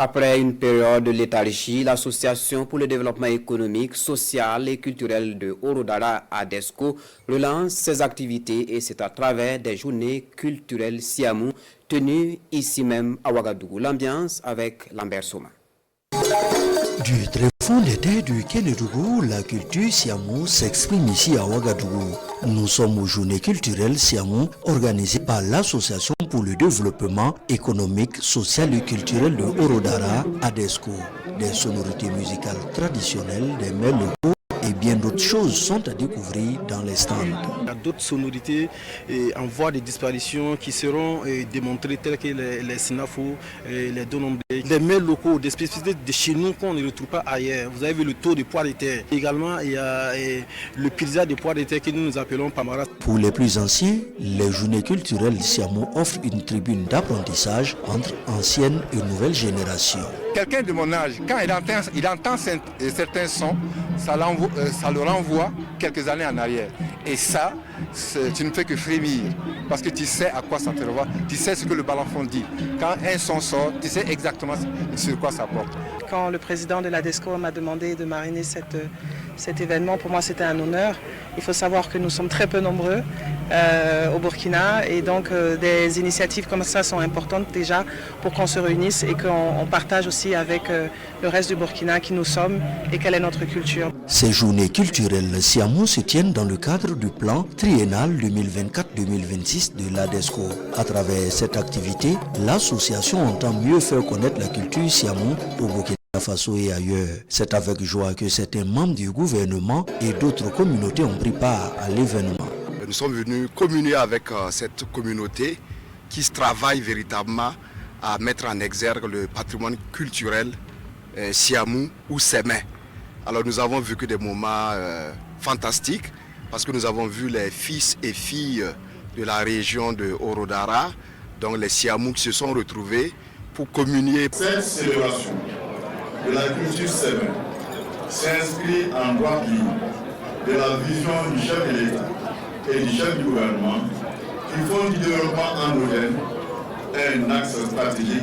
Après une période de léthargie, l'Association pour le développement économique, social et culturel de Orodara, ADESCO, relance ses activités et c'est à travers des journées culturelles Siamou tenues ici même à Ouagadougou. L'ambiance avec Lambert Soma. Du très fond des terres du Kénédougou, la culture Siamou s'exprime ici à Ouagadougou. Nous sommes aux journées culturelles Siamou organisées par l'Association pour le développement économique, social et culturel de Orodara, ADESCO. Des sonorités musicales traditionnelles, des mets locaux et bien d'autres choses sont à découvrir dans les stands. Il y a d'autres sonorités en voie de disparition qui seront démontrées telles que les sinafos, les donomblés, les mets locaux, des spécificités de chez nous qu'on ne retrouve pas ailleurs. Vous avez vu le taux de poids de terre. Également, il y a le paysage de poids de terre que nous appelons Pamara. Pour les plus anciens, les journées culturelles Siamou offrent une tribune d'apprentissage entre anciennes et nouvelles générations. Quelqu'un de mon âge, quand il entend certains sons, ça le renvoie quelques années en arrière. Et ça, tu ne fais que frémir, parce que tu sais à quoi ça te renvoie, tu sais ce que le balancon dit. Quand un son sort, tu sais exactement sur quoi ça porte. Quand le président de l'ADESCO m'a demandé de marrainer cet événement, pour moi c'était un honneur. Il faut savoir que nous sommes très peu nombreux au Burkina et donc des initiatives comme ça sont importantes déjà pour qu'on se réunisse et qu'on partage aussi avec le reste du Burkina qui nous sommes et quelle est notre culture. Ces journées culturelles Siamou se tiennent dans le cadre du plan triennal 2024-2026 de l'ADESCO. À travers cette activité, l'association entend mieux faire connaître la culture Siamou au Burkina Faso et ailleurs. C'est avec joie que certains membres du gouvernement et d'autres communautés ont pris part à l'événement. Nous sommes venus communier avec cette communauté qui travaille véritablement à mettre en exergue le patrimoine culturel Siamou ou Sémé. Alors nous avons vécu des moments fantastiques parce que nous avons vu les fils et filles de la région de Orodara, donc les Siamou qui se sont retrouvés pour communier. Cette célébration de la culture Sémé s'inscrit en droit ligne de la vision du chef de l'État et du chef du gouvernement qui font du développement endogène un axe stratégique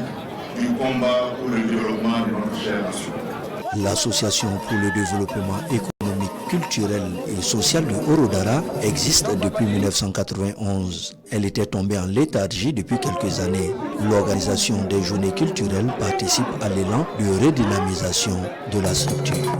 du combat pour le développement de notre chère nation. L'Association pour le développement économique, culturel et social de Orodara existe depuis 1991. Elle était tombée en léthargie depuis quelques années. L'organisation des journées culturelles participe à l'élan de redynamisation de la structure.